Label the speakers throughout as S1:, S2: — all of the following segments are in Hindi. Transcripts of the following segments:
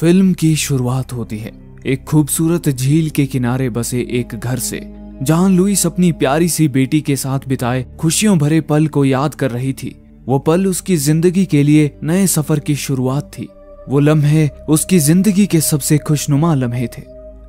S1: फिल्म की शुरुआत होती है एक खूबसूरत झील के किनारे बसे एक घर से, जहां लुइस अपनी प्यारी सी बेटी के साथ बिताए खुशियों भरे पल को याद कर रही थी। वो पल उसकी जिंदगी के लिए नए सफर की शुरुआत थी। वो लम्हे उसकी जिंदगी के सबसे खुशनुमा लम्हे थे।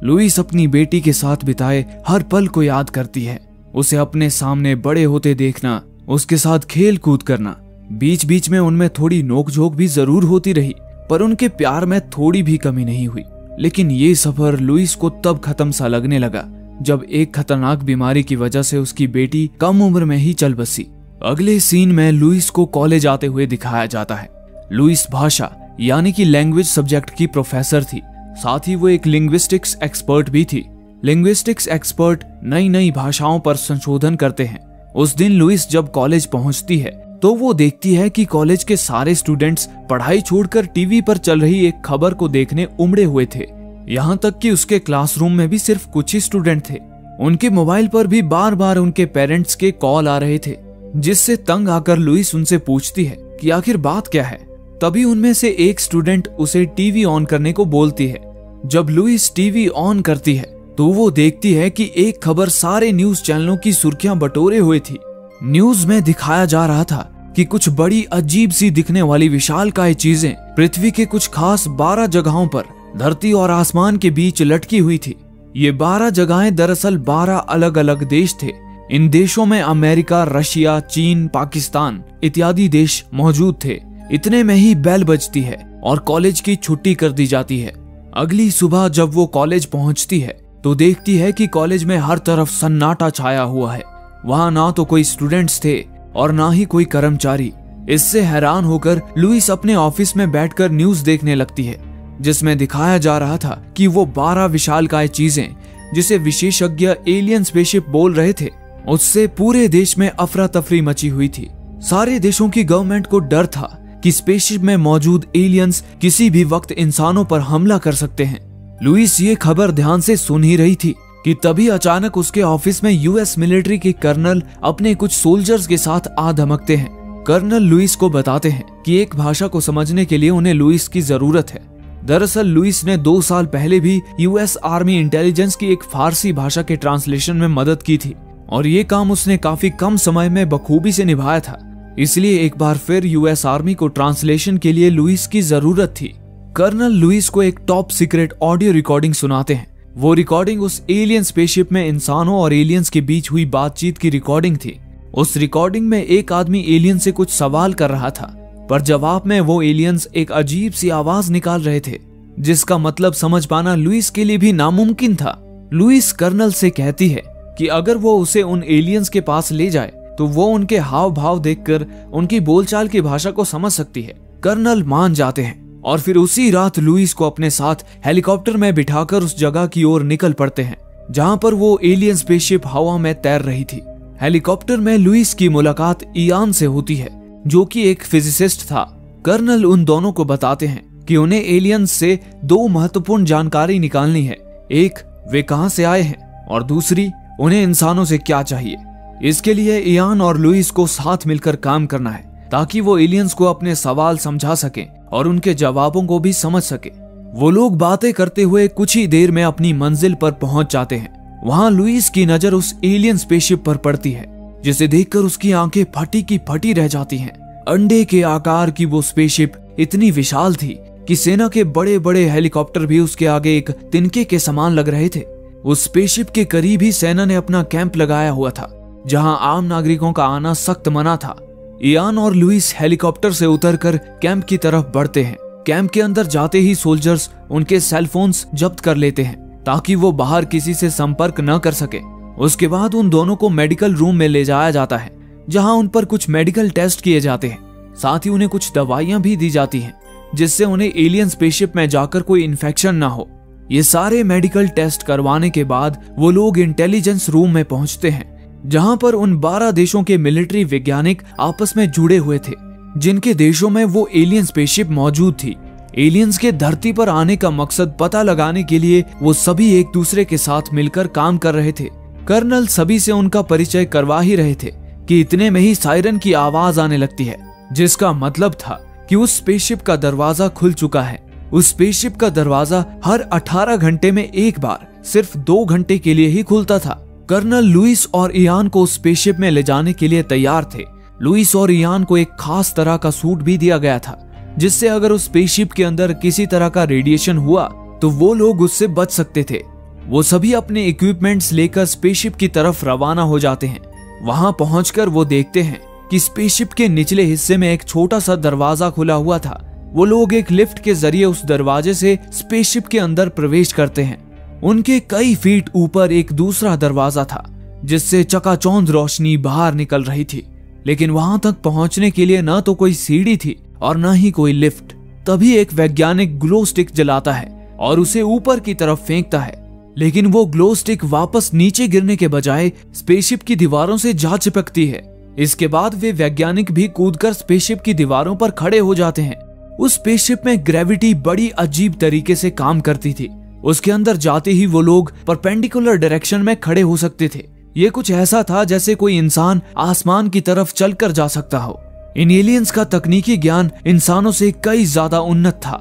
S1: लुइस अपनी बेटी के साथ बिताए हर पल को याद करती है। उसे अपने सामने बड़े होते देखना, उसके साथ खेल कूद करना, बीच बीच में उनमें थोड़ी नोकझोंक भी जरूर होती रही, पर उनके प्यार में थोड़ी भी कमी नहीं हुई। लेकिन ये सफर लुइस को तब खत्म सा लगने लगा जब एक खतरनाक बीमारी की वजह से उसकी बेटी कम उम्र में ही चल बसी। अगले सीन में लुइस को कॉलेज आते हुए दिखाया जाता है। लुइस भाषा यानी कि लैंग्वेज सब्जेक्ट की प्रोफेसर थी, साथ ही वो एक लिंग्विस्टिक्स एक्सपर्ट भी थी। लिंग्विस्टिक्स एक्सपर्ट नई नई भाषाओं पर संशोधन करते हैं। उस दिन लुइस जब कॉलेज पहुंचती है तो वो देखती है कि कॉलेज के सारे स्टूडेंट्स पढ़ाई छोड़कर टीवी पर चल रही एक खबर को देखने उमड़े हुए थे। यहाँ तक कि उसके क्लासरूम में भी सिर्फ कुछ ही स्टूडेंट थे। उनके मोबाइल पर भी बार बार उनके पेरेंट्स के कॉल आ रहे थे, जिससे तंग आकर लुइस उनसे पूछती है कि आखिर बात क्या है। तभी उनमें से एक स्टूडेंट उसे टीवी ऑन करने को बोलती है। जब लुइस टीवी ऑन करती है तो वो देखती है कि एक खबर सारे न्यूज चैनलों की सुर्खियां बटोरे हुए थी। न्यूज में दिखाया जा रहा था कि कुछ बड़ी अजीब सी दिखने वाली विशालकाय चीजें पृथ्वी के कुछ खास 12 जगहों पर धरती और आसमान के बीच लटकी हुई थी। ये 12 जगहें दरअसल 12 अलग अलग देश थे। इन देशों में अमेरिका, रशिया, चीन, पाकिस्तान इत्यादि देश मौजूद थे। इतने में ही बेल बजती है और कॉलेज की छुट्टी कर दी जाती है। अगली सुबह जब वो कॉलेज पहुंचती है तो देखती है कि कॉलेज में हर तरफ सन्नाटा छाया हुआ है। वहां ना तो कोई स्टूडेंट्स थे और ना ही कोई कर्मचारी। इससे हैरान होकर लुइस अपने ऑफिस में बैठकर न्यूज देखने लगती है, जिसमें दिखाया जा रहा था कि वो 12 विशालकाय चीजें, जिसे विशेषज्ञ एलियन स्पेसशिप बोल रहे थे, उससे पूरे देश में अफरा तफरी मची हुई थी। सारे देशों की गवर्नमेंट को डर था कि स्पेसशिप में मौजूद एलियंस किसी भी वक्त इंसानों पर हमला कर सकते हैं। लुइस ये खबर ध्यान से सुन ही रही थी कि तभी अचानक उसके ऑफिस में यूएस मिलिट्री के कर्नल अपने कुछ सोल्जर्स के साथ आ धमकते हैं। कर्नल लुइस को बताते हैं कि एक भाषा को समझने के लिए उन्हें लुइस की जरूरत है। दरअसल लुइस ने 2 साल पहले भी यूएस आर्मी इंटेलिजेंस की एक फारसी भाषा के ट्रांसलेशन में मदद की थी और ये काम उसने काफी कम समय में बखूबी से निभाया था। इसलिए एक बार फिर यूएस आर्मी को ट्रांसलेशन के लिए लुइस की जरूरत थी। कर्नल लुइस को एक टॉप सीक्रेट ऑडियो रिकॉर्डिंग सुनाते हैं। वो रिकॉर्डिंग उस एलियन स्पेसशिप में इंसानों और एलियंस के बीच हुई बातचीत की रिकॉर्डिंग थी। उस रिकॉर्डिंग में एक आदमी एलियन से कुछ सवाल कर रहा था, पर जवाब में वो एलियंस एक अजीब सी आवाज निकाल रहे थे, जिसका मतलब समझ पाना लुइस के लिए भी नामुमकिन था। लुइस कर्नल से कहती है कि अगर वो उसे उन एलियंस के पास ले जाए तो वो उनके हाव भाव देखकर उनकी बोलचाल की भाषा को समझ सकती है। कर्नल मान जाते हैं और फिर उसी रात लुइस को अपने साथ हेलीकॉप्टर में बिठाकर उस जगह की ओर निकल पड़ते हैं जहां पर वो एलियन स्पेसशिप हवा में तैर रही थी। हेलीकॉप्टर में लुइस की मुलाकात इयान से होती है, जो कि एक फिजिसिस्ट था। कर्नल उन दोनों को बताते हैं कि उन्हें एलियंस से 2 महत्वपूर्ण जानकारी निकालनी है। एक, वे कहां से आए हैं, और दूसरी, उन्हें इंसानों से क्या चाहिए। इसके लिए इयान और लुइस को साथ मिलकर काम करना है ताकि वो एलियंस को अपने सवाल समझा सके और उनके जवाबों को भी समझ सके। वो लोग बातें करते हुए कुछ ही देर में अपनी मंजिल पर पहुंच जाते हैं। वहां लुइस की नजर उस एलियन स्पेसशिप पर पड़ती है, जिसे देखकर उसकी आंखें फटी की फटी रह जाती हैं। अंडे के आकार की वो स्पेसशिप इतनी विशाल थी कि सेना के बड़े बड़े हेलीकॉप्टर भी उसके आगे एक तिनके के समान लग रहे थे। उस स्पेसशिप के करीब ही सेना ने अपना कैंप लगाया हुआ था, जहां आम नागरिकों का आना सख्त मना था। इयान और लुइस हेलीकॉप्टर से उतरकर कैंप की तरफ बढ़ते हैं। कैंप के अंदर जाते ही सोल्जर्स उनके सेलफोन्स जब्त कर लेते हैं ताकि वो बाहर किसी से संपर्क न कर सके। उसके बाद उन दोनों को मेडिकल रूम में ले जाया जाता है, जहां उन पर कुछ मेडिकल टेस्ट किए जाते हैं। साथ ही उन्हें कुछ दवाइयां भी दी जाती हैं, जिससे उन्हें एलियन स्पेसशिप में जाकर कोई इन्फेक्शन ना हो। ये सारे मेडिकल टेस्ट करवाने के बाद वो लोग इंटेलिजेंस रूम में पहुंचते हैं, जहां पर उन 12 देशों के मिलिट्री वैज्ञानिक आपस में जुड़े हुए थे, जिनके देशों में वो एलियन स्पेसशिप मौजूद थी। एलियंस के धरती पर आने का मकसद पता लगाने के लिए वो सभी एक दूसरे के साथ मिलकर काम कर रहे थे। कर्नल सभी से उनका परिचय करवा ही रहे थे कि इतने में ही सायरन की आवाज आने लगती है, जिसका मतलब था कि उस स्पेसशिप का दरवाजा खुल चुका है। उस स्पेसशिप का दरवाजा हर 18 घंटे में एक बार सिर्फ 2 घंटे के लिए ही खुलता था। कर्नल लुइस और इयान को उस स्पेसशिप में ले जाने के लिए तैयार थे। लुइस और इयान को एक खास तरह का सूट भी दिया गया था, जिससे अगर उस स्पेसशिप के अंदर किसी तरह का रेडिएशन हुआ तो वो लोग उससे बच सकते थे। वो सभी अपने इक्विपमेंट्स लेकर स्पेसशिप की तरफ रवाना हो जाते हैं। वहां पहुंचकर वो देखते हैं कि स्पेसशिप के निचले हिस्से में एक छोटा सा दरवाजा खुला हुआ था। वो लोग एक लिफ्ट के जरिए उस दरवाजे से स्पेसशिप के अंदर प्रवेश करते हैं। उनके कई फीट ऊपर एक दूसरा दरवाजा था, जिससे चकाचौंध रोशनी बाहर निकल रही थी, लेकिन वहां तक पहुंचने के लिए न तो कोई सीढ़ी थी और न ही कोई लिफ्ट। तभी एक वैज्ञानिक ग्लो स्टिक जलाता है और उसे ऊपर की तरफ फेंकता है, लेकिन वो ग्लो स्टिक वापस नीचे गिरने के बजाय स्पेसशिप की दीवारों से जा चिपकती है। इसके बाद वे वैज्ञानिक भी कूदकर स्पेसशिप की दीवारों पर खड़े हो जाते हैं। उस स्पेसशिप में ग्रेविटी बड़ी अजीब तरीके से काम करती थी। उसके अंदर जाते ही वो लोग परपेंडिकुलर डायरेक्शन में खड़े हो सकते थे। ये कुछ ऐसा था जैसे कोई इंसान आसमान की तरफ चलकर जा सकता हो। इन एलियंस का तकनीकी ज्ञान इंसानों से कई ज्यादा उन्नत था।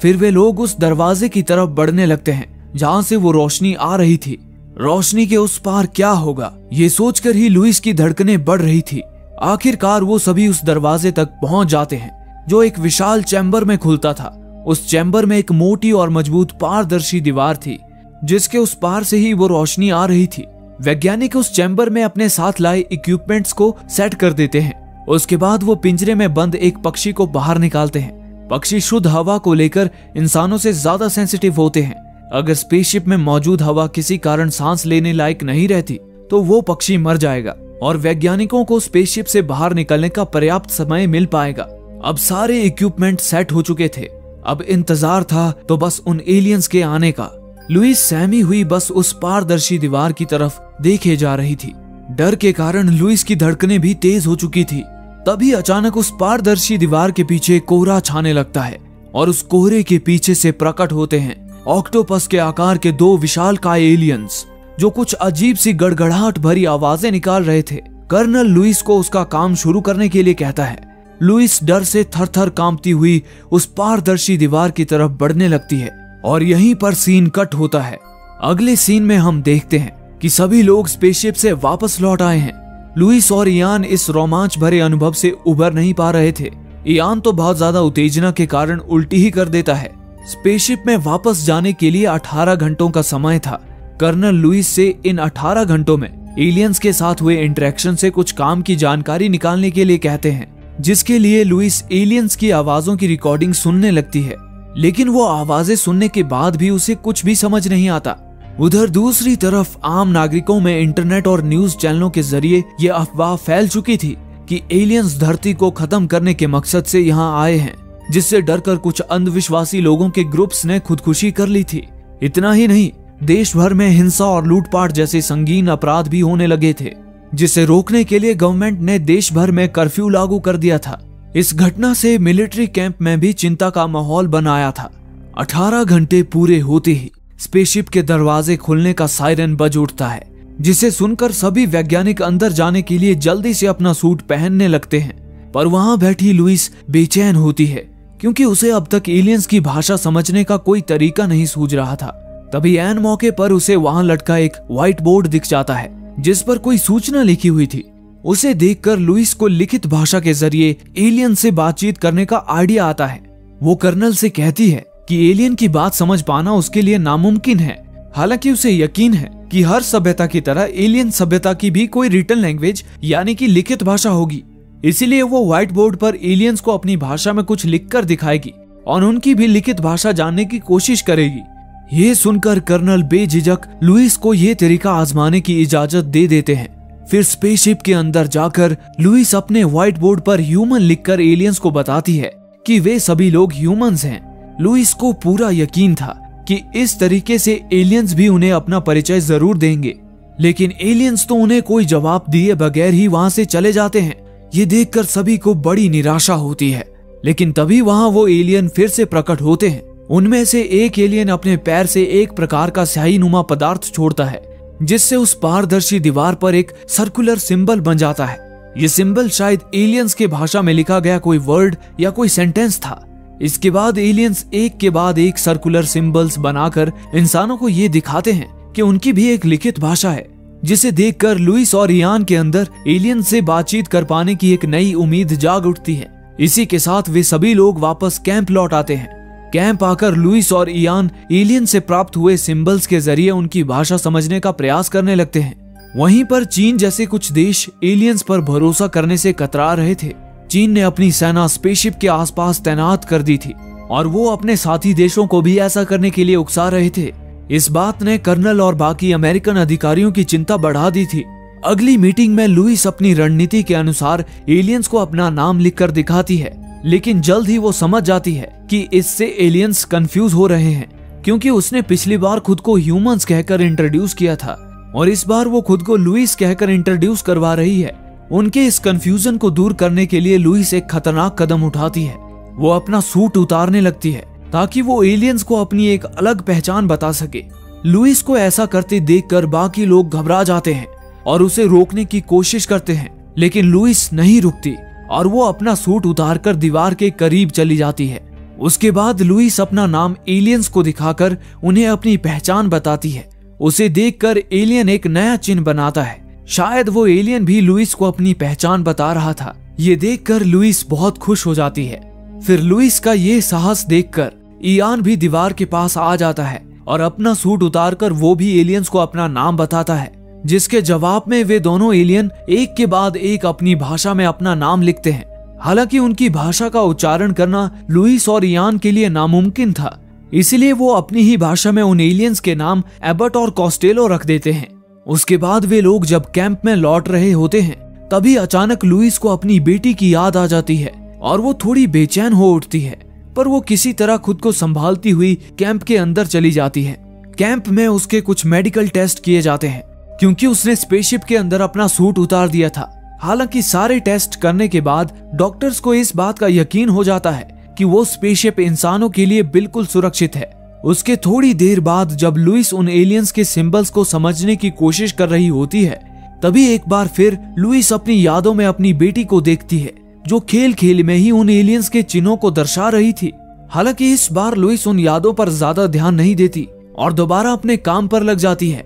S1: फिर वे लोग उस दरवाजे की तरफ बढ़ने लगते हैं जहां से वो रोशनी आ रही थी। रोशनी के उस पार क्या होगा, ये सोचकर ही लुइस की धड़कनें बढ़ रही थी। आखिरकार वो सभी उस दरवाजे तक पहुंच जाते हैं, जो एक विशाल चैम्बर में खुलता था। उस चैम्बर में एक मोटी और मजबूत पारदर्शी दीवार थी, जिसके उस पार से ही वो रोशनी आ रही थी। वैज्ञानिक उस चैम्बर में अपने साथ लाए इक्विपमेंट्स को सेट कर देते हैं। उसके बाद वो पिंजरे में बंद एक पक्षी को बाहर निकालते हैं। पक्षी शुद्ध हवा को लेकर इंसानों से ज्यादा सेंसिटिव होते हैं। अगर स्पेसशिप में मौजूद हवा किसी कारण सांस लेने लायक नहीं रहती तो वो पक्षी मर जाएगा और वैज्ञानिकों को स्पेसशिप से बाहर निकलने का पर्याप्त समय मिल पाएगा। अब सारे इक्विपमेंट सेट हो चुके थे। अब इंतजार था तो बस उन एलियंस के आने का। लुइस सहमी हुई बस उस पारदर्शी दीवार की तरफ देखे जा रही थी। डर के कारण लुइस की धड़कनें भी तेज हो चुकी थी। तभी अचानक उस पारदर्शी दीवार के पीछे कोहरा छाने लगता है और उस कोहरे के पीछे से प्रकट होते हैं ऑक्टोपस के आकार के 2 विशालकाय एलियंस, जो कुछ अजीब सी गड़गड़ाहट भरी आवाजें निकाल रहे थे। कर्नल लुइस को उसका काम शुरू करने के लिए कहता है। लुइस डर से थर-थर कांपती हुई उस पारदर्शी दीवार की तरफ बढ़ने लगती है और यहीं पर सीन कट होता है। अगले सीन में हम देखते हैं कि सभी लोग स्पेसशिप से वापस लौट आए हैं। लुइस और इयान इस रोमांच भरे अनुभव से उबर नहीं पा रहे थे। इयान तो बहुत ज्यादा उत्तेजना के कारण उल्टी ही कर देता है। स्पेसशिप में वापस जाने के लिए 18 घंटों का समय था। कर्नल लुइस से इन 18 घंटों में एलियंस के साथ हुए इंटरेक्शन से कुछ काम की जानकारी निकालने के लिए कहते हैं, जिसके लिए लुइस एलियंस की आवाजों की रिकॉर्डिंग सुनने लगती है। लेकिन वो आवाजें सुनने के बाद भी उसे कुछ भी समझ नहीं आता। उधर दूसरी तरफ आम नागरिकों में इंटरनेट और न्यूज चैनलों के जरिए ये अफवाह फैल चुकी थी कि एलियंस धरती को खत्म करने के मकसद से यहाँ आए हैं, जिससे डरकर कुछ अंधविश्वासी लोगों के ग्रुप्स ने खुदकुशी कर ली थी। इतना ही नहीं, देश भर में हिंसा और लूटपाट जैसे संगीन अपराध भी होने लगे थे, जिसे रोकने के लिए गवर्नमेंट ने देश भर में कर्फ्यू लागू कर दिया था। इस घटना से मिलिट्री कैंप में भी चिंता का माहौल बन आया था। 18 घंटे पूरे होते ही स्पेसशिप के दरवाजे खुलने का सायरन बज उठता है, जिसे सुनकर सभी वैज्ञानिक अंदर जाने के लिए जल्दी से अपना सूट पहनने लगते हैं। पर वहां बैठी लुइस बेचैन होती है, क्योंकि उसे अब तक एलियंस की भाषा समझने का कोई तरीका नहीं सूझ रहा था। तभी ऐन मौके पर उसे वहां लटका एक व्हाइट बोर्ड दिख जाता है, जिस पर कोई सूचना लिखी हुई थी। उसे देखकर लुइस को लिखित भाषा के जरिए एलियन से बातचीत करने का आइडिया आता है। वो कर्नल से कहती है कि एलियन की बात समझ पाना उसके लिए नामुमकिन है। हालांकि उसे यकीन है कि हर सभ्यता की तरह एलियन सभ्यता की भी कोई रिटन लैंग्वेज यानी कि लिखित भाषा होगी। इसीलिए वो व्हाइट बोर्ड पर एलियंस को अपनी भाषा में कुछ लिखकर दिखाएगी और उनकी भी लिखित भाषा जानने की कोशिश करेगी। ये सुनकर कर्नल बेझिझक लुइस को ये तरीका आजमाने की इजाजत दे देते हैं। फिर स्पेसशिप के अंदर जाकर लुइस अपने व्हाइट बोर्ड पर ह्यूमन लिखकर एलियंस को बताती है कि वे सभी लोग ह्यूमंस हैं। लुइस को पूरा यकीन था कि इस तरीके से एलियंस भी उन्हें अपना परिचय जरूर देंगे, लेकिन एलियंस तो उन्हें कोई जवाब दिए बगैर ही वहां से चले जाते हैं। ये देखकर सभी को बड़ी निराशा होती है। लेकिन तभी वहां वो एलियन फिर से प्रकट होते हैं। उनमें से एक एलियन अपने पैर से एक प्रकार का स्याही नुमा पदार्थ छोड़ता है, जिससे उस पारदर्शी दीवार पर एक सर्कुलर सिंबल बन जाता है। ये सिंबल शायद एलियंस के भाषा में लिखा गया कोई वर्ड या कोई सेंटेंस था। इसके बाद एलियंस एक के बाद एक सर्कुलर सिंबल्स बनाकर इंसानों को ये दिखाते हैं कि उनकी भी एक लिखित भाषा है, जिसे देखकर लुइस और इयान के अंदर एलियन से बातचीत कर पाने की एक नई उम्मीद जाग उठती है। इसी के साथ वे सभी लोग वापस कैंप लौट आते हैं। कैंप आकर लुइस और इयान एलियन से प्राप्त हुए सिंबल्स के जरिए उनकी भाषा समझने का प्रयास करने लगते हैं। वहीं पर चीन जैसे कुछ देश एलियंस पर भरोसा करने से कतरा रहे थे। चीन ने अपनी सेना स्पेसशिप के आसपास तैनात कर दी थी और वो अपने साथी देशों को भी ऐसा करने के लिए उकसा रहे थे। इस बात ने कर्नल और बाकी अमेरिकन अधिकारियों की चिंता बढ़ा दी थी। अगली मीटिंग में लुइस अपनी रणनीति के अनुसार एलियंस को अपना नाम लिखकर दिखाती है, लेकिन जल्द ही वो समझ जाती है कि इससे एलियंस कंफ्यूज हो रहे हैं, क्योंकि उसने पिछली बार खुद को ह्यूमंस कहकर इंट्रोड्यूस किया था और इस बार वो खुद को लुइस कहकर इंट्रोड्यूस करवा रही है। उनके इस कंफ्यूजन को दूर करने के लिए लुइस एक खतरनाक कदम उठाती है। वो अपना सूट उतारने लगती है ताकि वो एलियंस को अपनी एक अलग पहचान बता सके। लुइस को ऐसा करते देखकर बाकी लोग घबरा जाते हैं और उसे रोकने की कोशिश करते हैं, लेकिन लुइस नहीं रुकती और वो अपना सूट उतारकर दीवार के करीब चली जाती है। उसके बाद लुइस अपना नाम एलियंस को दिखाकर उन्हें अपनी पहचान बताती है। उसे देखकर एलियन एक नया चिन्ह बनाता है। शायद वो एलियन भी लुइस को अपनी पहचान बता रहा था। ये देखकर लुइस बहुत खुश हो जाती है। फिर लुइस का ये साहस देखकर इयान भी दीवार के पास आ जाता है और अपना सूट उतारकर वो भी एलियंस को अपना नाम बताता है, जिसके जवाब में वे दोनों एलियन एक के बाद एक अपनी भाषा में अपना नाम लिखते हैं। हालांकि उनकी भाषा का उच्चारण करना लुइस और इयान के लिए नामुमकिन था, इसलिए वो अपनी ही भाषा में उन एलियंस के नाम एबर्ट और कॉस्टेलो रख देते हैं। उसके बाद वे लोग जब कैंप में लौट रहे होते हैं, तभी अचानक लुइस को अपनी बेटी की याद आ जाती है और वो थोड़ी बेचैन हो उठती है, पर वो किसी तरह खुद को संभालती हुई कैंप के अंदर चली जाती है। कैंप में उसके कुछ मेडिकल टेस्ट किए जाते हैं, क्योंकि उसने स्पेसशिप के अंदर अपना सूट उतार दिया था। हालांकि सारे टेस्ट करने के बाद डॉक्टर्स को इस बात का यकीन हो जाता है कि वो स्पेसशिप इंसानों के लिए बिल्कुल सुरक्षित है। उसके थोड़ी देर बाद जब लुइस उन एलियंस के सिंबल्स को समझने की कोशिश कर रही होती है, तभी एक बार फिर लुइस अपनी यादों में अपनी बेटी को देखती है, जो खेल खेल में ही उन एलियंस के चिन्हों को दर्शा रही थी। हालांकि इस बार लुइस उन यादों पर ज्यादा ध्यान नहीं देती और दोबारा अपने काम पर लग जाती है।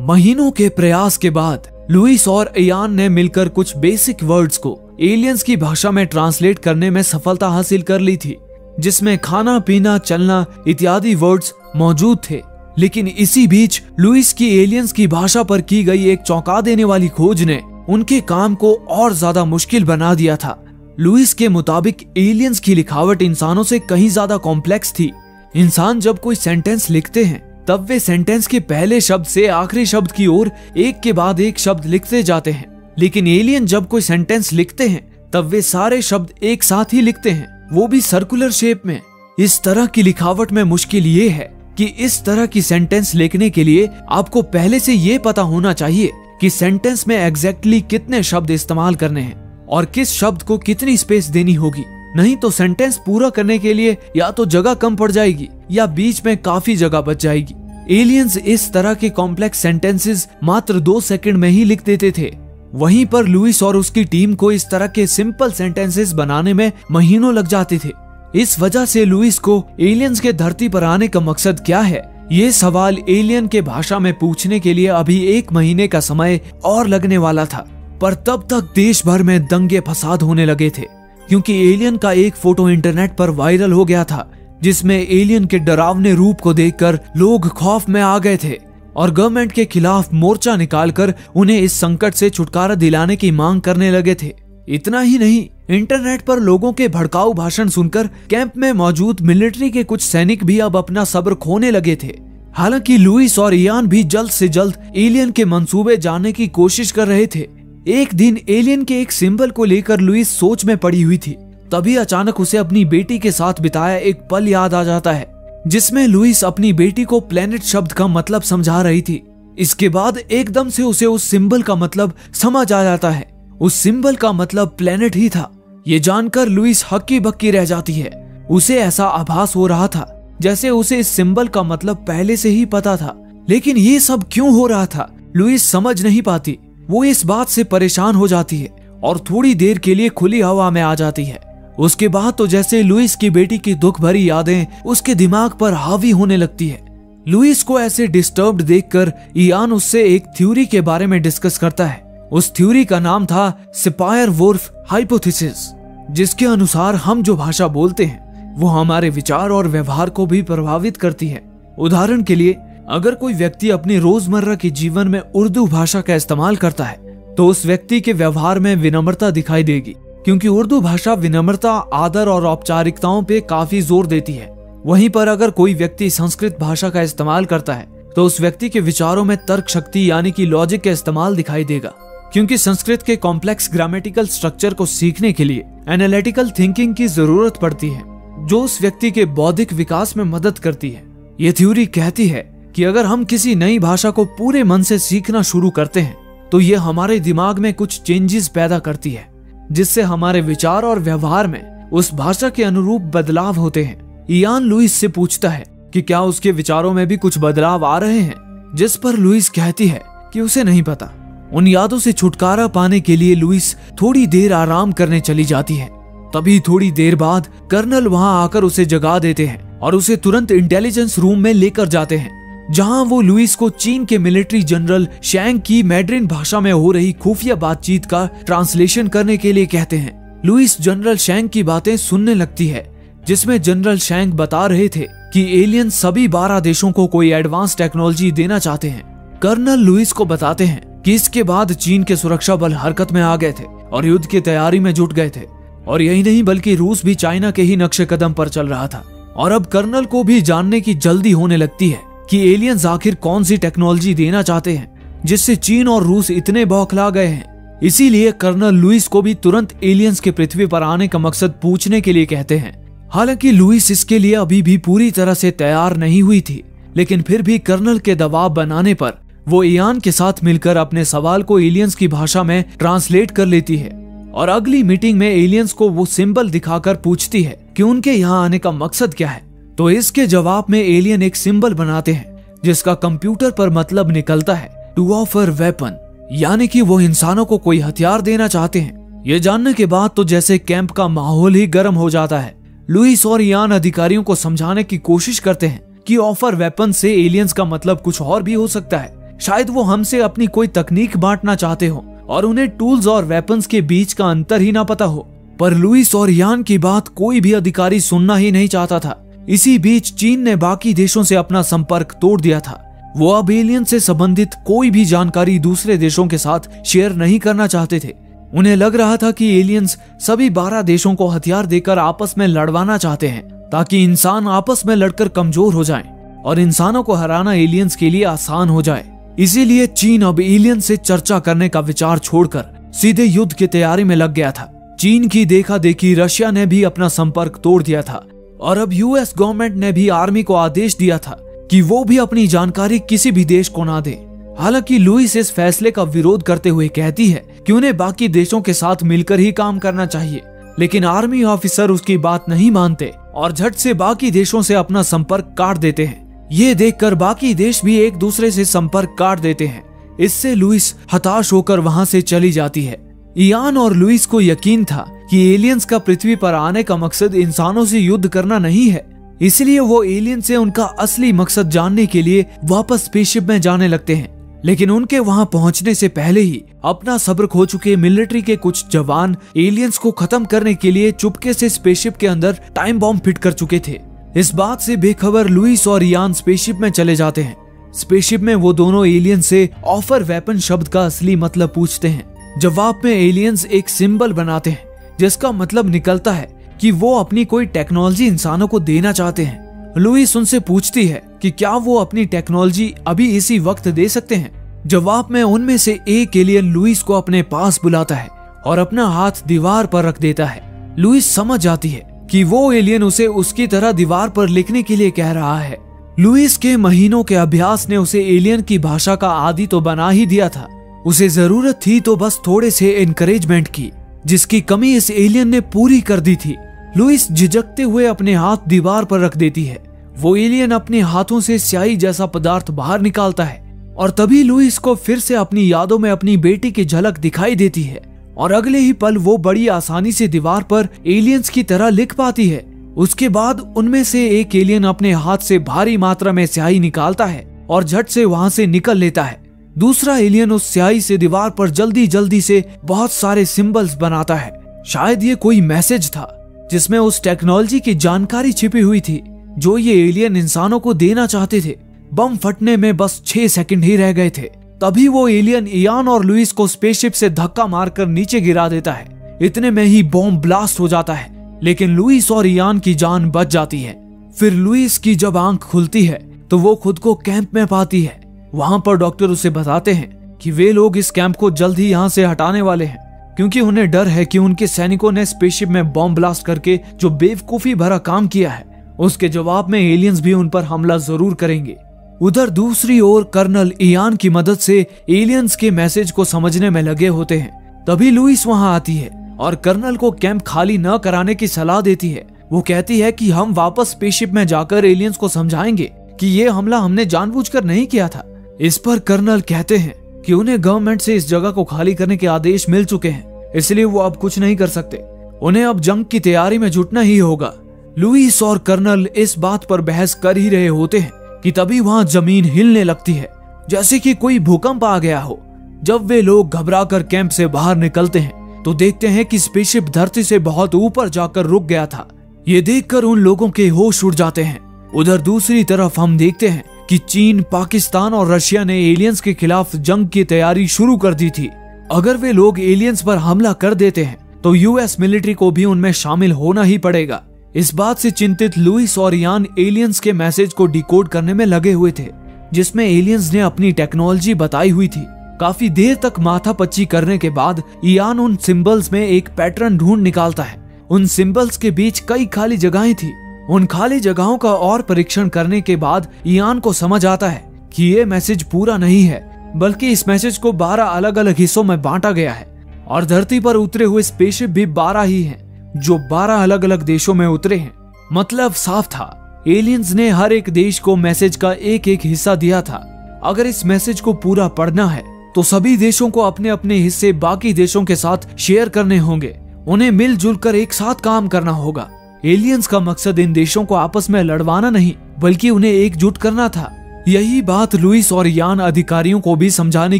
S1: महीनों के प्रयास के बाद लुइस और इयान ने मिलकर कुछ बेसिक वर्ड्स को एलियंस की भाषा में ट्रांसलेट करने में सफलता हासिल कर ली थी, जिसमें खाना पीना चलना इत्यादि वर्ड्स मौजूद थे। लेकिन इसी बीच लुइस की एलियंस की भाषा पर की गई एक चौंका देने वाली खोज ने उनके काम को और ज्यादा मुश्किल बना दिया था। लुइस के मुताबिक एलियंस की लिखावट इंसानों से कहीं ज्यादा कॉम्प्लेक्स थी। इंसान जब कोई सेंटेंस लिखते हैं, तब वे सेंटेंस के पहले शब्द से आखिरी शब्द की ओर एक के बाद एक शब्द लिखते जाते हैं, लेकिन एलियन जब कोई सेंटेंस लिखते हैं, तब वे सारे शब्द एक साथ ही लिखते हैं, वो भी सर्कुलर शेप में। इस तरह की लिखावट में मुश्किल ये है कि इस तरह की सेंटेंस लिखने के लिए आपको पहले से ये पता होना चाहिए कि सेंटेंस में एग्जैक्टली कितने शब्द इस्तेमाल करने हैं और किस शब्द को कितनी स्पेस देनी होगी। नहीं तो सेंटेंस पूरा करने के लिए या तो जगह कम पड़ जाएगी या बीच में काफी जगह बच जाएगी। एलियंस इस तरह के कॉम्प्लेक्स सेंटेंसेस मात्र 2 सेकंड में ही लिख देते थे। वहीं पर लुइस और उसकी टीम को इस तरह के सिंपल सेंटेंसेस बनाने में महीनों लग जाते थे। इस वजह से लुइस को एलियंस के धरती पर आने का मकसद क्या है, ये सवाल एलियन के भाषा में पूछने के लिए अभी 1 महीने का समय और लगने वाला था। पर तब तक देश भर में दंगे फसाद होने लगे थे, क्योंकि एलियन का एक फोटो इंटरनेट पर वायरल हो गया था, जिसमें एलियन के डरावने रूप को देखकर लोग खौफ में आ गए थे और गवर्नमेंट के खिलाफ मोर्चा निकालकर उन्हें इस संकट से छुटकारा दिलाने की मांग करने लगे थे। इतना ही नहीं, इंटरनेट पर लोगों के भड़काऊ भाषण सुनकर कैंप में मौजूद मिलिट्री के कुछ सैनिक भी अब अपना सब्र खोने लगे थे। हालांकि लुइस और इयान भी जल्द से जल्द एलियन के मंसूबे जानने की कोशिश कर रहे थे। एक दिन एलियन के एक सिंबल को लेकर लुइस सोच में पड़ी हुई थी। तभी अचानक उसे अपनी बेटी के साथ बिताया एक पल याद आ जाता है, जिसमें लुइस अपनी बेटी को प्लेनेट शब्द का मतलब समझा रही थी। इसके बाद एकदम से उसे उस सिंबल का मतलब समझ आ जाता है। उस सिंबल का मतलब प्लेनेट ही था। ये जानकर लुइस हक्की बक्की रह जाती है। उसे ऐसा आभास हो रहा था जैसे उसे इस सिंबल का मतलब पहले से ही पता था, लेकिन ये सब क्यों हो रहा था लुइस समझ नहीं पाती। वो इस बात से परेशान हो जाती है और थोड़ी देर के लिए खुली हवा में आ जाती है। उसके बाद तो जैसे लुइस की बेटी की दुख भरी यादें उसके दिमाग पर हावी होने लगती है। लुइस को ऐसे डिस्टर्ब्ड देखकर इयान उससे एक थ्योरी के बारे में डिस्कस करता है। उस थ्योरी का नाम था सपायर-वुर्फ हाइपोथेसिस, जिसके अनुसार हम जो भाषा बोलते हैं वो हमारे विचार और व्यवहार को भी प्रभावित करती है। उदाहरण के लिए, अगर कोई व्यक्ति अपने रोजमर्रा के जीवन में उर्दू भाषा का इस्तेमाल करता है तो उस व्यक्ति के व्यवहार में विनम्रता दिखाई देगी, क्योंकि उर्दू भाषा विनम्रता, आदर और औपचारिकताओं पे काफी जोर देती है। वहीं पर अगर कोई व्यक्ति संस्कृत भाषा का इस्तेमाल करता है तो उस व्यक्ति के विचारों में तर्क शक्ति यानी कि लॉजिक का इस्तेमाल दिखाई देगा, क्योंकि संस्कृत के कॉम्प्लेक्स ग्रामेटिकल स्ट्रक्चर को सीखने के लिए एनालिटिकल थिंकिंग की जरूरत पड़ती है, जो उस व्यक्ति के बौद्धिक विकास में मदद करती है। ये थ्योरी कहती है कि अगर हम किसी नई भाषा को पूरे मन से सीखना शुरू करते हैं तो ये हमारे दिमाग में कुछ चेंजेस पैदा करती है, जिससे हमारे विचार और व्यवहार में उस भाषा के अनुरूप बदलाव होते हैं। इयान लुइस से पूछता है कि क्या उसके विचारों में भी कुछ बदलाव आ रहे हैं, जिस पर लुइस कहती है कि उसे नहीं पता। उन यादों से छुटकारा पाने के लिए लुइस थोड़ी देर आराम करने चली जाती है। तभी थोड़ी देर बाद कर्नल वहां आकर उसे जगा देते हैं और उसे तुरंत इंटेलिजेंस रूम में लेकर जाते हैं, जहां वो लुइस को चीन के मिलिट्री जनरल शैंग की मैड्रिन भाषा में हो रही खुफिया बातचीत का ट्रांसलेशन करने के लिए कहते हैं। लुइस जनरल शैंग की बातें सुनने लगती है, जिसमें जनरल शैंग बता रहे थे कि एलियन सभी 12 देशों को कोई एडवांस टेक्नोलॉजी देना चाहते हैं। कर्नल लुइस को बताते हैं कि इसके बाद चीन के सुरक्षा बल हरकत में आ गए थे और युद्ध की तैयारी में जुट गए थे, और यही नहीं बल्कि रूस भी चाइना के ही नक्शे कदम पर चल रहा था। और अब कर्नल को भी जानने की जल्दी होने लगती है कि एलियंस आखिर कौन सी टेक्नोलॉजी देना चाहते हैं जिससे चीन और रूस इतने बौखला गए हैं। इसीलिए कर्नल लुइस को भी तुरंत एलियंस के पृथ्वी पर आने का मकसद पूछने के लिए कहते हैं। हालांकि लुइस इसके लिए अभी भी पूरी तरह से तैयार नहीं हुई थी, लेकिन फिर भी कर्नल के दबाव बनाने पर वो इयान के साथ मिलकर अपने सवाल को एलियंस की भाषा में ट्रांसलेट कर लेती है। और अगली मीटिंग में एलियंस को वो सिंबल दिखाकर पूछती है कि उनके यहाँ आने का मकसद क्या है। तो इसके जवाब में एलियन एक सिंबल बनाते हैं, जिसका कंप्यूटर पर मतलब निकलता है टू ऑफर वेपन, यानी कि वो इंसानों को कोई हथियार देना चाहते हैं। ये जानने के बाद तो जैसे कैंप का माहौल ही गर्म हो जाता है। लुइस और इयान अधिकारियों को समझाने की कोशिश करते हैं कि ऑफर वेपन से एलियंस का मतलब कुछ और भी हो सकता है। शायद वो हमसे अपनी कोई तकनीक बांटना चाहते हो और उन्हें टूल्स और वेपन्स के बीच का अंतर ही ना पता हो। पर लुइस और इयान की बात कोई भी अधिकारी सुनना ही नहीं चाहता था। इसी बीच चीन ने बाकी देशों से अपना संपर्क तोड़ दिया था। वो अब एलियन से संबंधित कोई भी जानकारी दूसरे देशों के साथ शेयर नहीं करना चाहते थे। उन्हें लग रहा था कि एलियंस सभी 12 देशों को हथियार देकर आपस में लड़वाना चाहते हैं, ताकि इंसान आपस में लड़कर कमजोर हो जाएं और इंसानों को हराना एलियंस के लिए आसान हो जाए। इसीलिए चीन अब एलियन से चर्चा करने का विचार छोड़कर सीधे युद्ध की तैयारी में लग गया था। चीन की देखा देखी रशिया ने भी अपना संपर्क तोड़ दिया था और अब यूएस गवर्नमेंट ने भी आर्मी को आदेश दिया था कि वो भी अपनी जानकारी किसी भी देश को ना दे। हालांकि लुइस इस फैसले का विरोध करते हुए कहती है कि उन्हें बाकी देशों के साथ मिलकर ही काम करना चाहिए, लेकिन आर्मी ऑफिसर उसकी बात नहीं मानते और झट से बाकी देशों से अपना संपर्क काट देते हैं। ये देखकर बाकी देश भी एक दूसरे से संपर्क काट देते हैं। इससे लुइस हताश होकर वहां से चली जाती है। इयान और लुइस को यकीन था कि एलियंस का पृथ्वी पर आने का मकसद इंसानों से युद्ध करना नहीं है, इसलिए वो एलियन से उनका असली मकसद जानने के लिए वापस स्पेसशिप में जाने लगते हैं। लेकिन उनके वहां पहुंचने से पहले ही अपना सब्र खो चुके मिलिट्री के कुछ जवान एलियंस को खत्म करने के लिए चुपके से स्पेसशिप के अंदर टाइम बॉम्ब फिट कर चुके थे। इस बात से बेखबर लुइस और इयान स्पेसशिप में चले जाते हैं। स्पेसशिप में वो दोनों एलियन से ऑफर वेपन शब्द का असली मतलब पूछते हैं। जवाब में एलियंस एक सिंबल बनाते हैं, जिसका मतलब निकलता है कि वो अपनी कोई टेक्नोलॉजी इंसानों को देना चाहते हैं। लुइस उनसे पूछती है कि क्या वो अपनी टेक्नोलॉजी अभी इसी वक्त दे सकते हैं। जवाब में उनमें से एक एलियन लुइस को अपने पास बुलाता है और अपना हाथ दीवार पर रख देता है। लुइस समझ जाती है कि वो एलियन उसे उसकी तरह दीवार पर लिखने के लिए कह रहा है। लुइस के महीनों के अभ्यास ने उसे एलियन की भाषा का आदी तो बना ही दिया था। उसे जरूरत थी तो बस थोड़े से एनकरेजमेंट की, जिसकी कमी इस एलियन ने पूरी कर दी थी। लुइस झिझकते हुए अपने हाथ दीवार पर रख देती है। वो एलियन अपने हाथों से स्याही जैसा पदार्थ बाहर निकालता है और तभी लुइस को फिर से अपनी यादों में अपनी बेटी की झलक दिखाई देती है। और अगले ही पल वो बड़ी आसानी से दीवार पर एलियंस की तरह लिख पाती है। उसके बाद उनमें से एक एलियन अपने हाथ से भारी मात्रा में स्याही निकालता है और झट से वहां से निकल लेता है। दूसरा एलियन उस स्याही से दीवार पर जल्दी जल्दी से बहुत सारे सिंबल्स बनाता है। शायद ये कोई मैसेज था जिसमें उस टेक्नोलॉजी की जानकारी छिपी हुई थी जो ये एलियन इंसानों को देना चाहते थे। बम फटने में बस 6 सेकंड ही रह गए थे, तभी वो एलियन इयान और लुइस को स्पेसशिप से धक्का मारकर नीचे गिरा देता है। इतने में ही बॉम्ब ब्लास्ट हो जाता है, लेकिन लुइस और इयान की जान बच जाती है। फिर लुइस की जब आंख खुलती है तो वो खुद को कैंप में पाती है। वहां पर डॉक्टर उसे बताते हैं कि वे लोग इस कैंप को जल्द ही यहाँ से हटाने वाले हैं, क्योंकि उन्हें डर है कि उनके सैनिकों ने स्पेसशिप में बॉम्ब ब्लास्ट करके जो बेवकूफी भरा काम किया है उसके जवाब में एलियंस भी उन पर हमला जरूर करेंगे। उधर दूसरी ओर कर्नल इयान की मदद से एलियंस के मैसेज को समझने में लगे होते हैं। तभी लुइस वहां आती है और कर्नल को कैंप खाली न कराने की सलाह देती है। वो कहती है कि हम वापस स्पेसशिप में जाकर एलियंस को समझाएंगे कि ये हमला हमने जानबूझकर नहीं किया था। इस पर कर्नल कहते हैं कि उन्हें गवर्नमेंट से इस जगह को खाली करने के आदेश मिल चुके हैं, इसलिए वो अब कुछ नहीं कर सकते। उन्हें अब जंग की तैयारी में जुटना ही होगा। लुइस और कर्नल इस बात पर बहस कर ही रहे होते हैं कि तभी वहां जमीन हिलने लगती है, जैसे कि कोई भूकंप आ गया हो। जब वे लोग घबराकर कैंप से बाहर निकलते हैं तो देखते हैं कि स्पेसशिप धरती से बहुत ऊपर जाकर रुक गया था। ये देखकर उन लोगों के होश उड़ जाते हैं। उधर दूसरी तरफ हम देखते हैं कि चीन, पाकिस्तान और रशिया ने एलियंस के खिलाफ जंग की तैयारी शुरू कर दी थी। अगर वे लोग एलियंस पर हमला कर देते हैं तो यूएस मिलिट्री को भी उनमें शामिल होना ही पड़ेगा। इस बात से चिंतित लुइस और इयान एलियंस के मैसेज को डिकोड करने में लगे हुए थे, जिसमें एलियंस ने अपनी टेक्नोलॉजी बताई हुई थी। काफी देर तक माथापच्ची करने के बाद इयान उन सिंबल्स में एक पैटर्न ढूंढ निकालता है। उन सिंबल्स के बीच कई खाली जगहें थी। उन खाली जगहों का और परीक्षण करने के बाद इयान को समझ आता है कि ये मैसेज पूरा नहीं है, बल्कि इस मैसेज को 12 अलग अलग हिस्सों में बांटा गया है और धरती पर उतरे हुए स्पेसशिप भी 12 ही हैं, जो 12 अलग अलग देशों में उतरे हैं। मतलब साफ था, एलियंस ने हर एक देश को मैसेज का एक एक हिस्सा दिया था। अगर इस मैसेज को पूरा पढ़ना है तो सभी देशों को अपने अपने हिस्से बाकी देशों के साथ शेयर करने होंगे। उन्हें मिलजुल कर एक साथ काम करना होगा। एलियंस का मकसद इन देशों को आपस में लड़वाना नहीं, बल्कि उन्हें एकजुट करना था। यही बात लुइस और इयान अधिकारियों को भी समझाने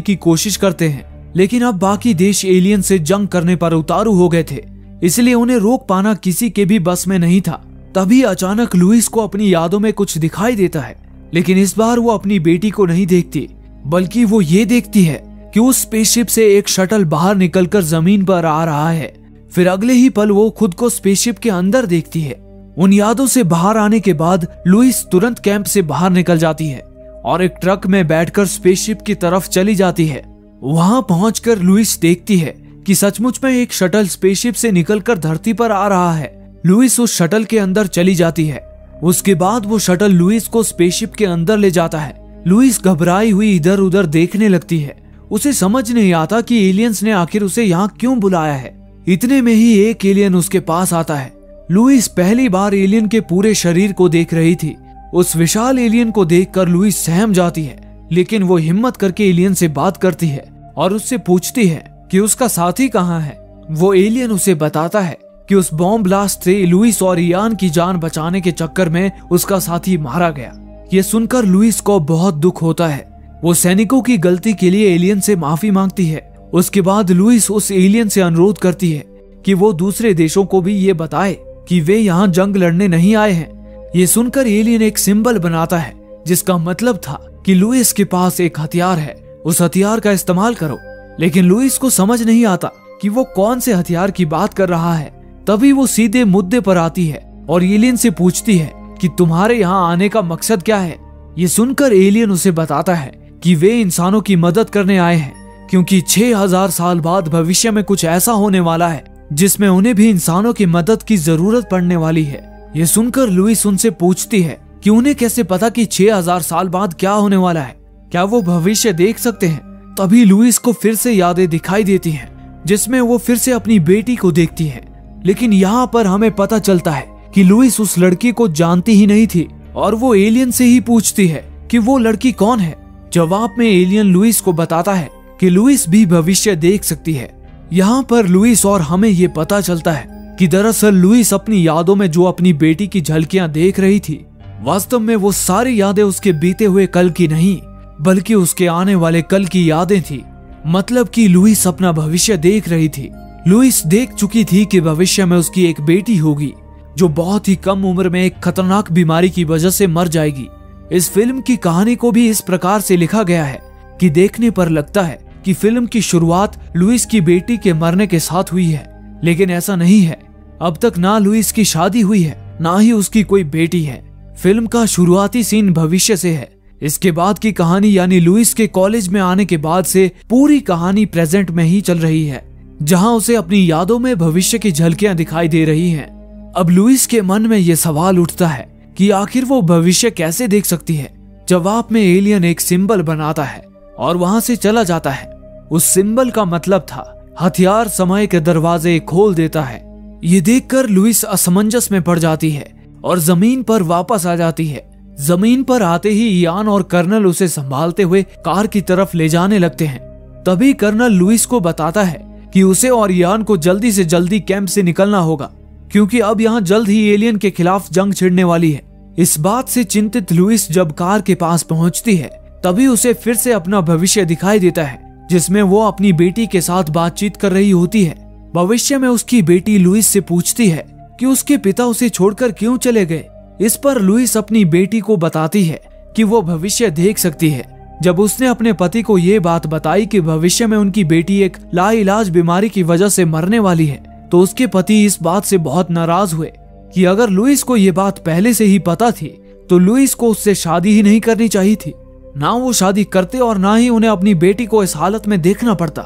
S1: की कोशिश करते हैं, लेकिन अब बाकी देश एलियन से जंग करने पर उतारू हो गए थे, इसलिए उन्हें रोक पाना किसी के भी बस में नहीं था। तभी अचानक लुइस को अपनी यादों में कुछ दिखाई देता है, लेकिन इस बार वो अपनी बेटी को नहीं देखती, बल्कि वो ये देखती है कि उस स्पेसशिप से एक शटल बाहर निकलकर जमीन पर आ रहा है। फिर अगले ही पल वो खुद को स्पेसशिप के अंदर देखती है। उन यादों से बाहर आने के बाद लुइस तुरंत कैंप से बाहर निकल जाती है और एक ट्रक में बैठकर स्पेसशिप की तरफ चली जाती है। वहां पहुंचकर लुइस देखती है कि सचमुच में एक शटल स्पेसशिप से निकलकर धरती पर आ रहा है। लुइस उस शटल के अंदर चली जाती है। उसके बाद वो शटल लुइस को स्पेसशिप के अंदर ले जाता है। लुइस घबराई हुई इधर उधर देखने लगती है। उसे समझ नहीं आता कि एलियंस ने आखिर उसे यहाँ क्यों बुलाया है। इतने में ही एक एलियन उसके पास आता है। लुइस पहली बार एलियन के पूरे शरीर को देख रही थी। उस विशाल एलियन को देखकर लुइस सहम जाती है, लेकिन वो हिम्मत करके एलियन से बात करती है और उससे पूछती है कि उसका साथी कहाँ है। वो एलियन उसे बताता है कि उस बॉम्ब ब्लास्ट से लुइस और इयान की जान बचाने के चक्कर में उसका साथी मारा गया। ये सुनकर लुइस को बहुत दुख होता है। वो सैनिकों की गलती के लिए एलियन से माफी मांगती है। उसके बाद लुइस उस एलियन से अनुरोध करती है कि वो दूसरे देशों को भी ये बताए कि वे यहाँ जंग लड़ने नहीं आए हैं। ये सुनकर एलियन एक सिंबल बनाता है, जिसका मतलब था कि लुइस के पास एक हथियार है, उस हथियार का इस्तेमाल करो। लेकिन लुइस को समझ नहीं आता कि वो कौन से हथियार की बात कर रहा है। तभी वो सीधे मुद्दे पर आती है और एलियन से पूछती है कि तुम्हारे यहाँ आने का मकसद क्या है। ये सुनकर एलियन उसे बताता है कि वे इंसानों की मदद करने आए हैं, क्योंकि 6000 साल बाद भविष्य में कुछ ऐसा होने वाला है जिसमें उन्हें भी इंसानों की मदद की जरूरत पड़ने वाली है। ये सुनकर लुइस उनसे पूछती है कि उन्हें कैसे पता कि 6000 साल बाद क्या होने वाला है, क्या वो भविष्य देख सकते हैं। तभी लुइस को फिर से यादें दिखाई देती हैं, जिसमें वो फिर से अपनी बेटी को देखती है। लेकिन यहाँ पर हमें पता चलता है कि लुइस उस लड़की को जानती ही नहीं थी और वो एलियन से ही पूछती है कि वो लड़की कौन है। जवाब में एलियन लुइस को बताता है कि लुइस भी भविष्य देख सकती है। यहाँ पर लुइस और हमें ये पता चलता है कि दरअसल लुइस अपनी यादों में जो अपनी बेटी की झलकियां देख रही थी, वास्तव में वो सारी यादें उसके बीते हुए कल की नहीं बल्कि उसके आने वाले कल की यादें थी। मतलब कि लुइस अपना भविष्य देख रही थी। लुइस देख चुकी थी कि भविष्य में उसकी एक बेटी होगी जो बहुत ही कम उम्र में एक खतरनाक बीमारी की वजह से मर जाएगी। इस फिल्म की कहानी को भी इस प्रकार से लिखा गया है कि देखने पर लगता है कि फिल्म की शुरुआत लुइस की बेटी के मरने के साथ हुई है, लेकिन ऐसा नहीं है। अब तक ना लुइस की शादी हुई है, ना ही उसकी कोई बेटी है। फिल्म का शुरुआती सीन भविष्य से है। इसके बाद की कहानी यानी लुइस के कॉलेज में आने के बाद से पूरी कहानी प्रेजेंट में ही चल रही है, जहां उसे अपनी यादों में भविष्य की झलकियां दिखाई दे रही हैं। अब लुइस के मन में यह सवाल उठता है कि आखिर वो भविष्य कैसे देख सकती है। जवाब में एलियन एक सिंबल बनाता है और वहां से चला जाता है। उस सिंबल का मतलब था हथियार समय के दरवाजे खोल देता है। ये देखकर लुइस असमंजस में पड़ जाती है और जमीन पर वापस आ जाती है। जमीन पर आते ही इयान और कर्नल उसे संभालते हुए कार की तरफ ले जाने लगते हैं। तभी कर्नल लुइस को बताता है कि उसे और इयान को जल्दी से जल्दी कैंप से निकलना होगा, क्योंकि अब यहाँ जल्द ही एलियन के खिलाफ जंग छिड़ने वाली है। इस बात से चिंतित लुइस जब कार के पास पहुंचती है, तभी उसे फिर से अपना भविष्य दिखाई देता है, जिसमें वो अपनी बेटी के साथ बातचीत कर रही होती है। भविष्य में उसकी बेटी लुइस से पूछती है कि उसके पिता उसे छोड़कर क्यों चले गए। इस पर लुइस अपनी बेटी को बताती है कि वो भविष्य देख सकती है। जब उसने अपने पति को ये बात बताई कि भविष्य में उनकी बेटी एक लाइलाज बीमारी की वजह से मरने वाली है, तो उसके पति इस बात से बहुत नाराज हुए कि अगर लुइस को ये बात पहले से ही पता थी तो लुइस को उससे शादी ही नहीं करनी चाहिए थी। ना वो शादी करते और ना ही उन्हें अपनी बेटी को इस हालत में देखना पड़ता।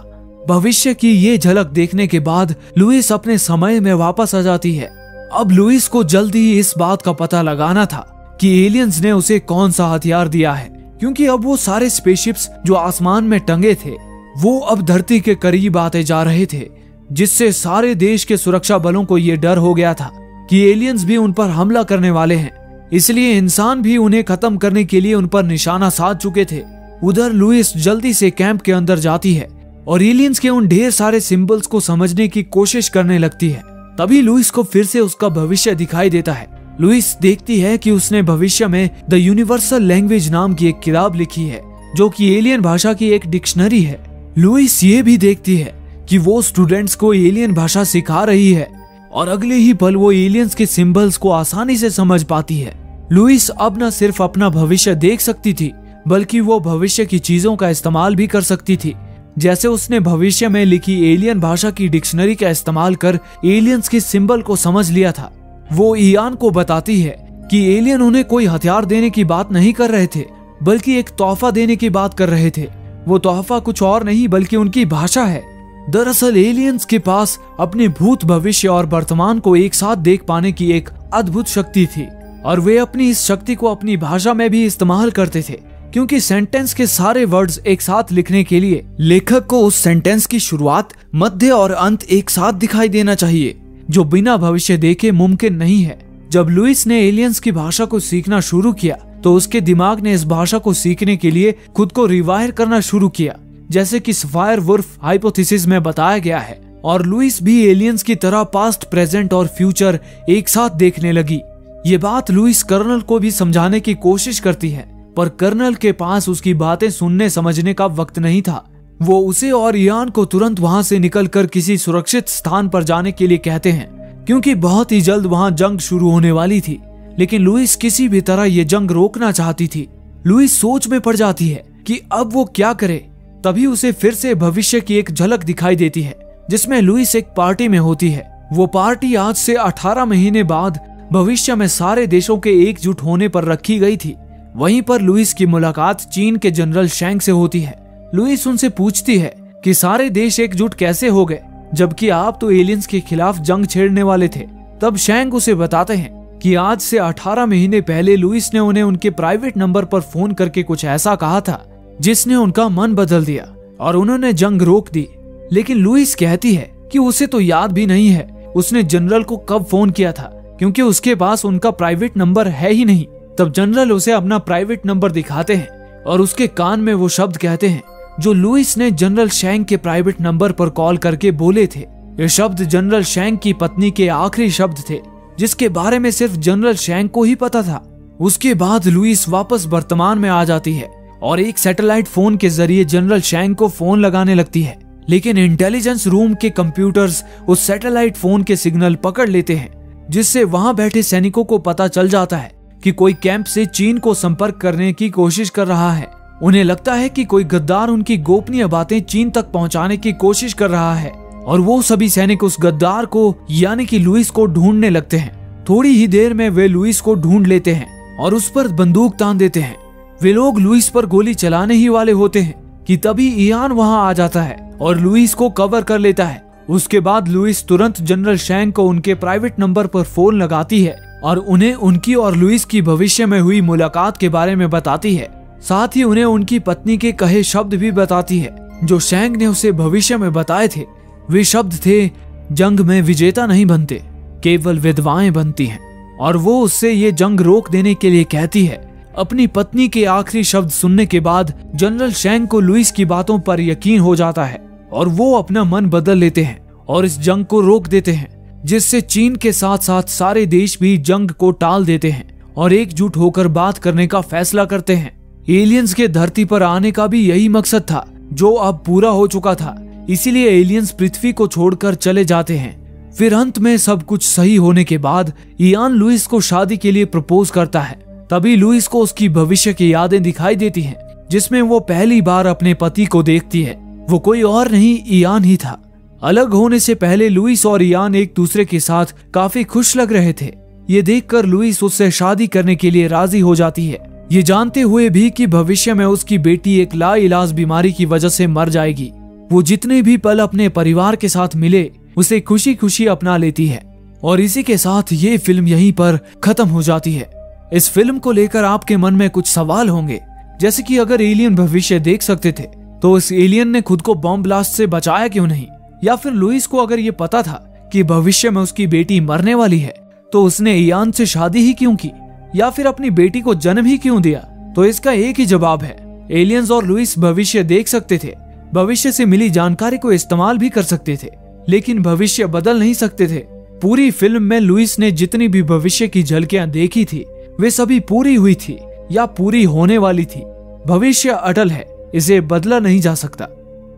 S1: भविष्य की ये झलक देखने के बाद लुइस अपने समय में वापस आ जाती है। अब लुइस को जल्दी ही इस बात का पता लगाना था कि एलियंस ने उसे कौन सा हथियार दिया है, क्योंकि अब वो सारे स्पेसशिप्स जो आसमान में टंगे थे वो अब धरती के करीब आते जा रहे थे, जिससे सारे देश के सुरक्षा बलों को ये डर हो गया था कि एलियंस भी उन पर हमला करने वाले हैं। इसलिए इंसान भी उन्हें खत्म करने के लिए उन पर निशाना साध चुके थे। उधर लुइस जल्दी से कैंप के अंदर जाती है और एलियंस के उन ढेर सारे सिंबल्स को समझने की कोशिश करने लगती है। तभी लुइस को फिर से उसका भविष्य दिखाई देता है। लुइस देखती है कि उसने भविष्य में द यूनिवर्सल लैंग्वेज नाम की एक किताब लिखी है, जो कि एलियन भाषा की एक डिक्शनरी है। लुइस ये भी देखती है कि वो स्टूडेंट्स को एलियन भाषा सिखा रही है और अगले ही पल वो एलियंस के सिंबल्स को आसानी से समझ पाती है। लुइस अब न सिर्फ अपना भविष्य देख सकती थी, बल्कि वो भविष्य की चीजों का इस्तेमाल भी कर सकती थी। जैसे उसने भविष्य में लिखी एलियन भाषा की डिक्शनरी का इस्तेमाल कर एलियंस के सिंबल को समझ लिया था। वो इयान को बताती है कि एलियन उन्हें कोई हथियार देने की बात नहीं कर रहे थे, बल्कि एक तोहफा देने की बात कर रहे थे। वो तोहफा कुछ और नहीं बल्कि उनकी भाषा है। दरअसल एलियंस के पास अपने भूत, भविष्य और वर्तमान को एक साथ देख पाने की एक अद्भुत शक्ति थी और वे अपनी इस शक्ति को अपनी भाषा में भी इस्तेमाल करते थे, क्योंकि सेंटेंस के सारे वर्ड्स एक साथ लिखने के लिए लेखक को उस सेंटेंस की शुरुआत, मध्य और अंत एक साथ दिखाई देना चाहिए, जो बिना भविष्य देखे मुमकिन नहीं है। जब लुइस ने एलियंस की भाषा को सीखना शुरू किया तो उसके दिमाग ने इस भाषा को सीखने के लिए खुद को रिवायर करना शुरू किया, जैसे कि सफायर वुल्फ हाइपोथेसिस में बताया गया है। और लुइस भी एलियंस की तरह पास्ट, प्रेजेंट और फ्यूचर एक साथ देखने लगी। ये बात लुइस कर्नल को भी समझाने की कोशिश करती है, पर कर्नल के पास उसकी बातें सुनने समझने का वक्त नहीं था। वो उसे और इयान को तुरंत वहां से निकलकर किसी सुरक्षित स्थान पर जाने के लिए कहते हैं, क्योंकि बहुत ही जल्द वहां जंग शुरू होने वाली थी। लेकिन लुइस किसी भी तरह ये जंग रोकना चाहती थी। लुइस सोच में पड़ जाती है कि अब वो क्या करे। तभी उसे फिर से भविष्य की एक झलक दिखाई देती है, जिसमें लुइस एक पार्टी में होती है। वो पार्टी आज से 18 महीने बाद भविष्य में सारे देशों के एकजुट होने पर रखी गई थी। वहीं पर लुइस की मुलाकात चीन के जनरल शेंग से होती है। लुइस उनसे पूछती है कि सारे देश एकजुट कैसे हो गए, जबकि आप तो एलियंस के खिलाफ जंग छेड़ने वाले थे। तब शेंग उसे बताते हैं कि आज से 18 महीने पहले लुइस ने उन्हें उनके प्राइवेट नंबर पर फोन करके कुछ ऐसा कहा था जिसने उनका मन बदल दिया और उन्होंने जंग रोक दी। लेकिन लुइस कहती है कि उसे तो याद भी नहीं है उसने जनरल को कब फोन किया था, क्योंकि उसके पास उनका प्राइवेट नंबर है ही नहीं। तब जनरल उसे अपना प्राइवेट नंबर दिखाते हैं और उसके कान में वो शब्द कहते हैं जो लुइस ने जनरल शेंग के प्राइवेट नंबर पर कॉल करके बोले थे। ये शब्द जनरल शेंग की पत्नी के आखिरी शब्द थे, जिसके बारे में सिर्फ जनरल शेंग को ही पता था। उसके बाद लुइस वापस वर्तमान में आ जाती है और एक सैटेलाइट फोन के जरिए जनरल शेंग को फोन लगाने लगती है, लेकिन इंटेलिजेंस रूम के कंप्यूटर्स उस सैटेलाइट फोन के सिग्नल पकड़ लेते हैं, जिससे वहां बैठे सैनिकों को पता चल जाता है कि कोई कैंप से चीन को संपर्क करने की कोशिश कर रहा है। उन्हें लगता है कि कोई गद्दार उनकी गोपनीय बातें चीन तक पहुंचाने की कोशिश कर रहा है और वो सभी सैनिक उस गद्दार को यानी कि लुइस को ढूंढने लगते हैं। थोड़ी ही देर में वे लुइस को ढूंढ लेते हैं और उस पर बंदूक तान देते हैं। वे लोग लुइस पर गोली चलाने ही वाले होते हैं कि तभी इयान वहां आ जाता है और लुइस को कवर कर लेता है। उसके बाद लुइस तुरंत जनरल शेंग को उनके प्राइवेट नंबर पर फोन लगाती है और उन्हें उनकी और लुइस की भविष्य में हुई मुलाकात के बारे में बताती है। साथ ही उन्हें उनकी पत्नी के कहे शब्द भी बताती है जो शेंग ने उसे भविष्य में बताए थे। वे शब्द थे, जंग में विजेता नहीं बनते, केवल विधवाएं बनती हैं। और वो उससे ये जंग रोक देने के लिए कहती है। अपनी पत्नी के आखिरी शब्द सुनने के बाद जनरल शेंग को लुइस की बातों पर यकीन हो जाता है और वो अपना मन बदल लेते हैं और इस जंग को रोक देते हैं, जिससे चीन के साथ साथ सारे देश भी जंग को टाल देते हैं और एकजुट होकर बात करने का फैसला करते हैं। एलियंस के धरती पर आने का भी यही मकसद था, जो अब पूरा हो चुका था। इसीलिए एलियंस पृथ्वी को छोड़कर चले जाते हैं। फिर अंत में सब कुछ सही होने के बाद इयान लुइस को शादी के लिए प्रपोज करता है। तभी लुइस को उसकी भविष्य की यादें दिखाई देती हैं, जिसमें वो पहली बार अपने पति को देखती है। वो कोई और नहीं, इयान ही था। अलग होने से पहले लुइस और इयान एक दूसरे के साथ काफी खुश लग रहे थे। ये देखकर लुइस उससे शादी करने के लिए राजी हो जाती है, ये जानते हुए भी कि भविष्य में उसकी बेटी एक लाइलाज बीमारी की वजह से मर जाएगी। वो जितने भी पल अपने परिवार के साथ मिले उसे खुशी खुशी अपना लेती है। और इसी के साथ ये फिल्म यहीं पर खत्म हो जाती है। इस फिल्म को लेकर आपके मन में कुछ सवाल होंगे, जैसे कि अगर एलियन भविष्य देख सकते थे तो इस एलियन ने खुद को बॉम्ब ब्लास्ट से बचाया क्यों नहीं? या फिर लुइस को अगर ये पता था कि भविष्य में उसकी बेटी मरने वाली है तो उसने इयान से शादी ही क्यों की? या फिर अपनी बेटी को जन्म ही क्यों दिया? तो इसका एक ही जवाब है, एलियंस और लुइस भविष्य देख सकते थे, भविष्य से मिली जानकारी को इस्तेमाल भी कर सकते थे, लेकिन भविष्य बदल नहीं सकते थे। पूरी फिल्म में लुइस ने जितनी भी भविष्य की झलकियां देखी थी वे सभी पूरी हुई थी या पूरी होने वाली थी। भविष्य अटल है, इसे बदला नहीं जा सकता।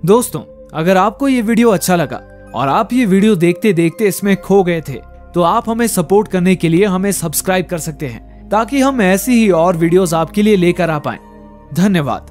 S1: दोस्तों, अगर आपको ये वीडियो अच्छा लगा और आप ये वीडियो देखते देखते इसमें खो गए थे तो आप हमें सपोर्ट करने के लिए हमें सब्सक्राइब कर सकते हैं, ताकि हम ऐसी ही और वीडियोस आपके लिए लेकर आ पाएं। धन्यवाद।